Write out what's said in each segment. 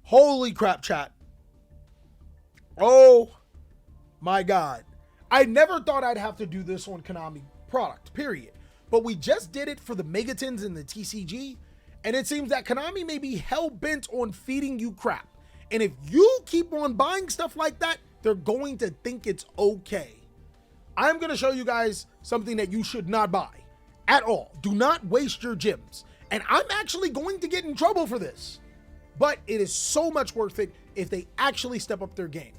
Holy crap, chat. Oh my God. I never thought I'd have to do this on Konami product, period. But we just did it for the Megatons and the TCG, and it seems that Konami may be hell-bent on feeding you crap. And if you keep on buying stuff like that, they're going to think it's okay. I'm going to show you guys something that you should not buy at all. Do not waste your gems. And I'm actually going to get in trouble for this, but it is so much worth it if they actually step up their game.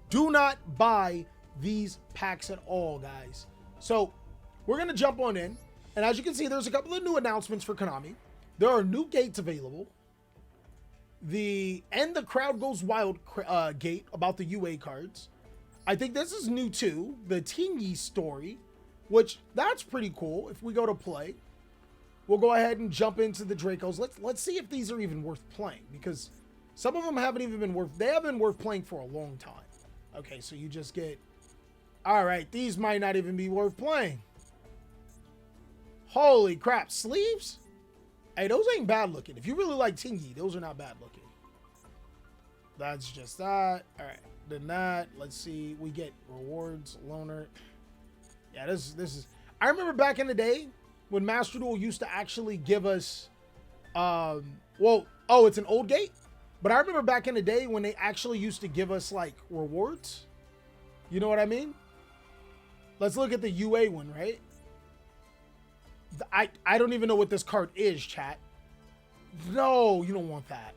Do not buy these packs at all, guys. So we're going to jump on in. And as you can see, there's a couple of new announcements for Konami. There are new gates available. The End the Crowd Goes Wild gate about the UA cards. I think this is new too. The Tingy story, which that's pretty cool. If we go to play, we'll go ahead and jump into the Dracos. Let's see if these are even worth playing, because some of them haven't even been worth, they haven't been worth playing for a long time. Okay, so you just get, all right, these might not even be worth playing. Holy crap, sleeves? Hey, those ain't bad looking. If you really like Tingy, those are not bad looking. That's just that. All right, then that. Let's see. We get rewards, loaner. Yeah, this is. I remember back in the day when Master Duel used to actually give us. It's an old gate, but I remember back in the day when they actually used to give us like rewards. You know what I mean? Let's look at the UA one, right? I don't even know what this card is, chat. No, you don't want that.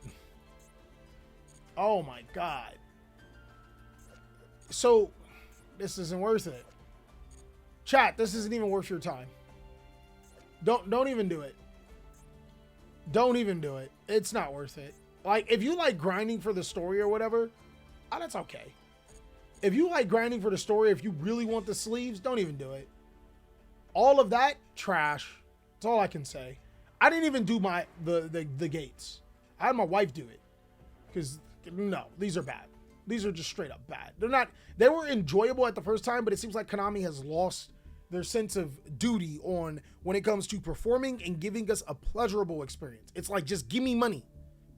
Oh my God. So this isn't worth it. Chat, this isn't even worth your time. Don't even do it. Don't even do it. It's not worth it. Like, if you like grinding for the story or whatever, that's okay. If you like grinding for the story, if you really want the sleeves, don't even do it. All of that, trash. That's all I can say. I didn't even do the gates. I had my wife do it. Because, no, these are bad. These are just straight up bad. They were enjoyable at the first time, but it seems like Konami has lost their sense of duty on when it comes to performing and giving us a pleasurable experience. It's like, just give me money.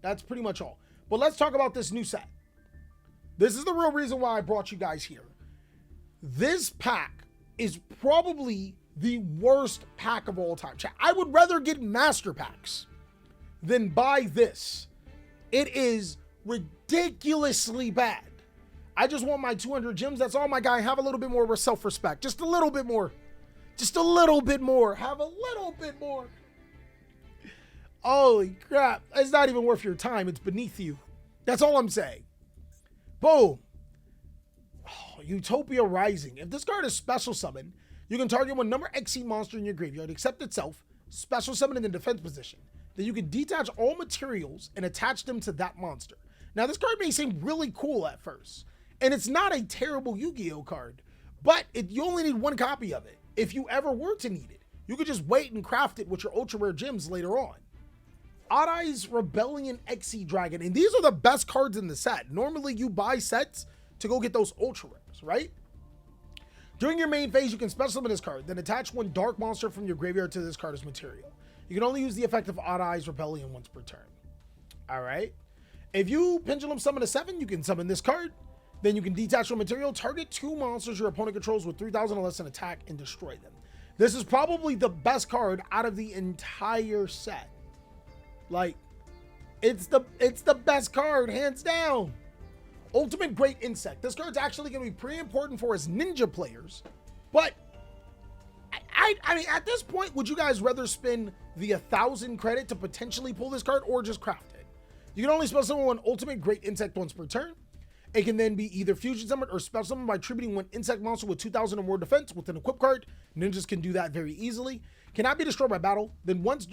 That's pretty much all. But let's talk about this new set. This is the real reason why I brought you guys here. This pack is probably the worst pack of all time. I would rather get master packs than buy this. It is ridiculously bad. I just want my 200 gems. That's all, my guy. Have a little bit more self-respect. Just a little bit more. Just a little bit more. Have a little bit more. Holy crap. It's not even worth your time. It's beneath you. That's all I'm saying. Boom. Oh, Utopia Rising. If this card is special summon, you can target one number XC monster in your graveyard, except itself, special summon in the defense position. Then you can detach all materials and attach them to that monster. Now, this card may seem really cool at first, and it's not a terrible Yu-Gi-Oh card, but you only need one copy of it. If you ever were to need it, you could just wait and craft it with your ultra rare gems later on. Odd Eyes Rebellion XC Dragon, and these are the best cards in the set. Normally, you buy sets to go get those ultra rares, right? During your main phase, you can special summon this card, then attach one dark monster from your graveyard to this card as material. You can only use the effect of Odd Eyes Rebellion once per turn. All right. If you Pendulum Summon a 7, you can summon this card. Then you can detach from material, target 2 monsters your opponent controls with 3,000 or less and attack and destroy them. This is probably the best card out of the entire set. Like, it's the best card, hands down. Ultimate Great Insect. This card's actually going to be pretty important for us ninja players. But, I mean, at this point, would you guys rather spend the 1,000 credit to potentially pull this card or just craft it? You can only special summon one Ultimate Great Insect once per turn. It can then be either fusion summoned or special summoned by tributing one insect monster with 2,000 or more defense with an equip card. Ninjas can do that very easily. Cannot be destroyed by battle. Then once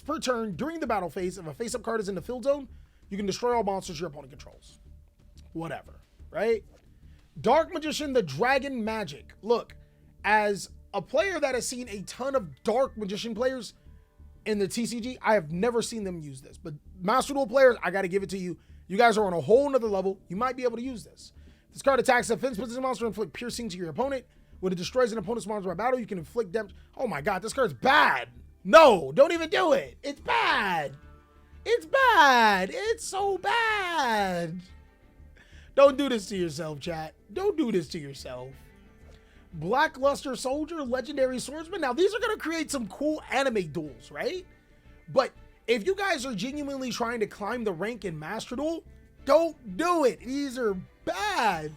per turn during the battle phase, if a face-up card is in the field zone, you can destroy all monsters your opponent controls. Whatever, right? Dark Magician, the Dragon Magic. Look, as a player that has seen a ton of Dark Magician players in the TCG, I have never seen them use this. But Master Duel players, I got to give it to you. You guys are on a whole nother level. You might be able to use this. This card attacks a defense position monster and inflict piercing to your opponent. When it destroys an opponent's monster by battle, you can inflict damage. Oh my God, this card's bad. No, don't even do it. It's bad. It's bad. It's so bad. Don't do this to yourself, chat. Don't do this to yourself. Blackluster Soldier, Legendary Swordsman. Now, these are going to create some cool anime duels, right? But if you guys are genuinely trying to climb the rank in Master Duel, don't do it. These are bad.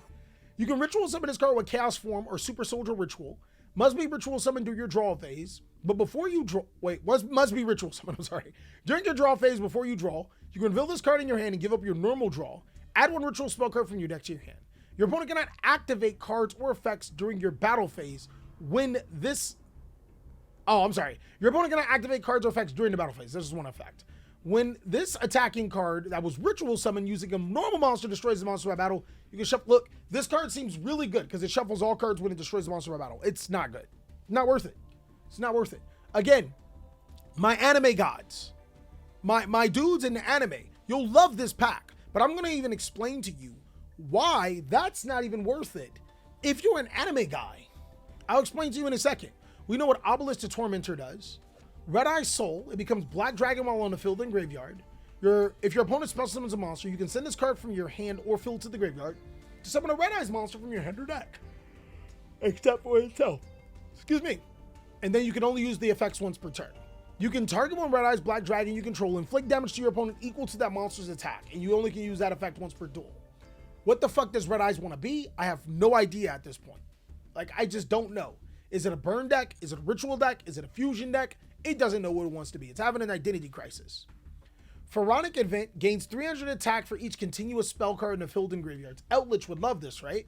You can ritual summon this card with Chaos Form or Super Soldier Ritual. Must be ritual summon during your draw phase. But before you draw, must be ritual summon, I'm sorry. During your draw phase, before you draw, you can reveal this card in your hand and give up your normal draw. Add one ritual spell card from your deck to your hand. Your opponent cannot activate cards or effects during your battle phase when this... Oh, I'm sorry. Your opponent cannot activate cards or effects during the battle phase. This is one effect. When this attacking card that was ritual summoned using a normal monster destroys the monster by battle, you can shuffle. Look, this card seems really good because it shuffles all cards when it destroys the monster by battle. It's not good. Not worth it. It's not worth it. Again, my anime gods, my dudes in the anime, you'll love this pack, but I'm going to even explain to you why that's not even worth it. If you're an anime guy, I'll explain to you in a second. We know what Obelisk to Tormentor does. Red Eye Soul, it becomes Black Dragon while on the field and graveyard. If your opponent special summons a monster, you can send this card from your hand or field to the graveyard to summon a Red Eyes monster from your hand or deck. Except for itself. Excuse me. And then you can only use the effects once per turn. You can target one Red Eyes Black Dragon you control, inflict damage to your opponent equal to that monster's attack, and you only can use that effect once per duel. What the fuck does Red Eyes want to be? I have no idea at this point. Like, I just don't know. Is it a burn deck? Is it a ritual deck? Is it a fusion deck? It doesn't know what it wants to be. It's having an identity crisis. Pharaonic Event gains 300 attack for each continuous spell card in the field and graveyards. Eldritch would love this, right?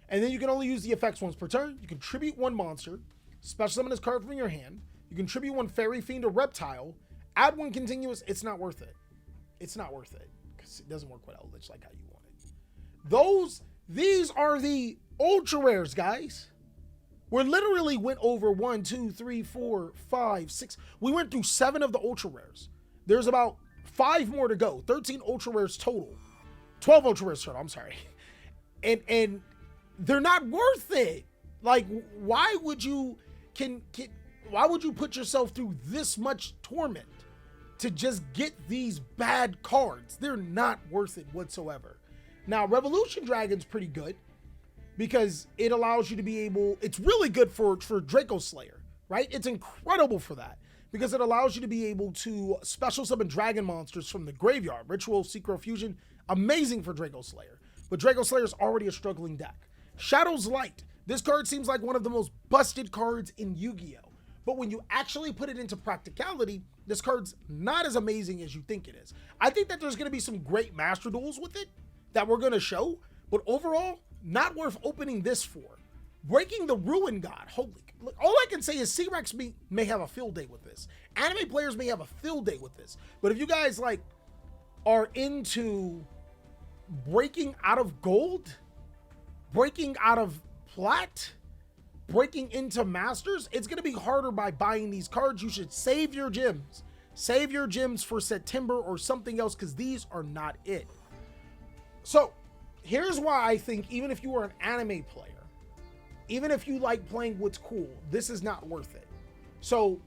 And then you can only use the effects once per turn. You can tribute one monster, special summon this card from your hand. You can tribute one Fairy Fiend or Reptile, add one continuous. It's not worth it. It's not worth it because it doesn't work with Eldritch like how you want it. These are the ultra rares, guys. We literally went over 1, 2, 3, 4, 5, 6. We went through 7 of the ultra rares. There's about 5 more to go. 13 ultra rares total. 12 ultra rares total, I'm sorry. And they're not worth it. Like, why would you put yourself through this much torment to just get these bad cards? They're not worth it whatsoever. Now, Revolution Dragon's pretty good because it allows you to be able, it's really good for Draco Slayer, right? It's incredible for that because it allows you to be able to special summon dragon monsters from the graveyard. Ritual, Secret Fusion, amazing for Draco Slayer. But Draco Slayer is already a struggling deck. Shadow's Light. This card seems like one of the most busted cards in Yu-Gi-Oh! But when you actually put it into practicality, this card's not as amazing as you think it is. I think that there's going to be some great Master Duels with it that we're going to show, but overall, not worth opening this for. Breaking the Ruin God. Holy, look, all I can say is C-Rex may have a field day with this. Anime players may have a field day with this. But if you guys like are into breaking out of gold, breaking out of plat, breaking into masters, it's going to be harder by buying these cards. You should save your gems. Save your gems for September or something else because these are not it. So here's why I think even if you are an anime player, even if you like playing what's cool, this is not worth it. So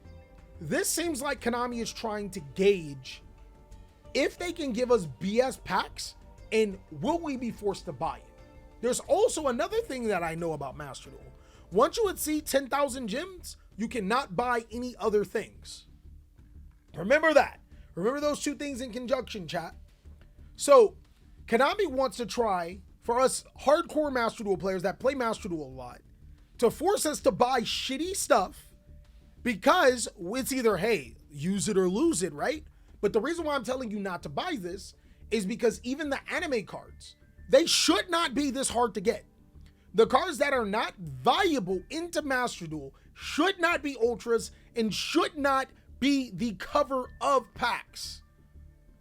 this seems like Konami is trying to gauge if they can give us BS packs and will we be forced to buy it. There's also another thing that I know about Master Duel. Once you exceed 10,000 gems, you cannot buy any other things. Remember that. Remember those two things in conjunction, chat. So Konami wants to try, for us hardcore Master Duel players that play Master Duel a lot, to force us to buy shitty stuff because it's either, hey, use it or lose it, right? But the reason why I'm telling you not to buy this is because even the anime cards, they should not be this hard to get. The cards that are not valuable into Master Duel should not be ultras and should not be the cover of packs.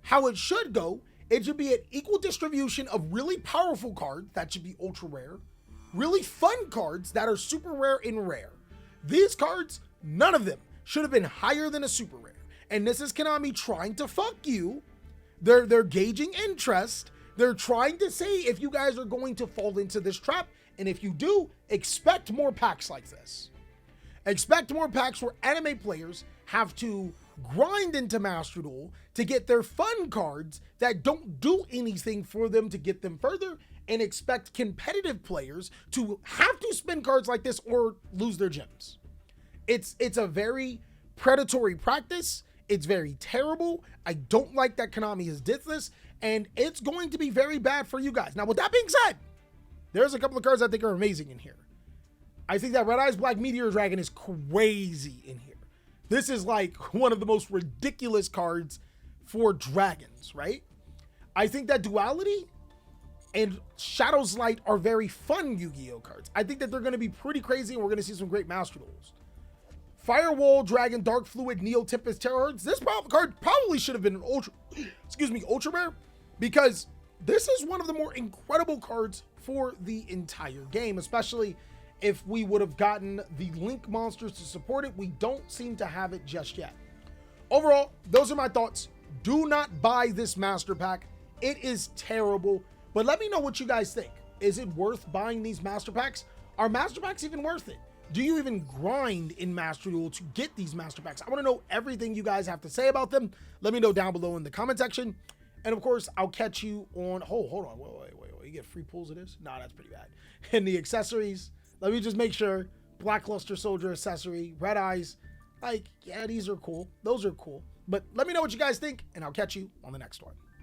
How it should go, it should be an equal distribution of really powerful cards that should be ultra rare, really fun cards that are super rare and rare. These cards, none of them should have been higher than a super rare. And this is Konami trying to fuck you. They're gauging interest. They're trying to say if you guys are going to fall into this trap. And if you do, expect more packs like this. Expect more packs where anime players have to grind into Master Duel to get their fun cards that don't do anything for them to get them further, and expect competitive players to have to spend cards like this or lose their gems. It's a very predatory practice. It's very terrible. I don't like that Konami has did this, and it's going to be very bad for you guys. Now, with that being said, there's a couple of cards I think are amazing in here. I think that Red Eyes Black Meteor Dragon is crazy in here. This is like one of the most ridiculous cards for dragons, right? I think that Duality and Shadow's Light are very fun Yu-Gi-Oh cards. I think that they're going to be pretty crazy, and we're going to see some great Master Duels. Firewall Dragon, Dark Fluid, Neo Tempest, Terror Hearts. This card probably should have been an ultra rare, because this is one of the more incredible cards for the entire game, especially if we would have gotten the Link monsters to support it. We don't seem to have it just yet. Overall, those are my thoughts. Do not buy this Master Pack. It is terrible, but let me know what you guys think. Is it worth buying these Master Packs? Are Master Packs even worth it? Do you even grind in Master Duel to get these Master Packs? I want to know everything you guys have to say about them. Let me know down below in the comment section. And of course, I'll catch you on, hold on, wait. You get free pulls of this? Nah, that's pretty bad. And the accessories, let me just make sure. Black Luster Soldier accessory, Red Eyes. Like, yeah, these are cool. Those are cool. But let me know what you guys think, and I'll catch you on the next one.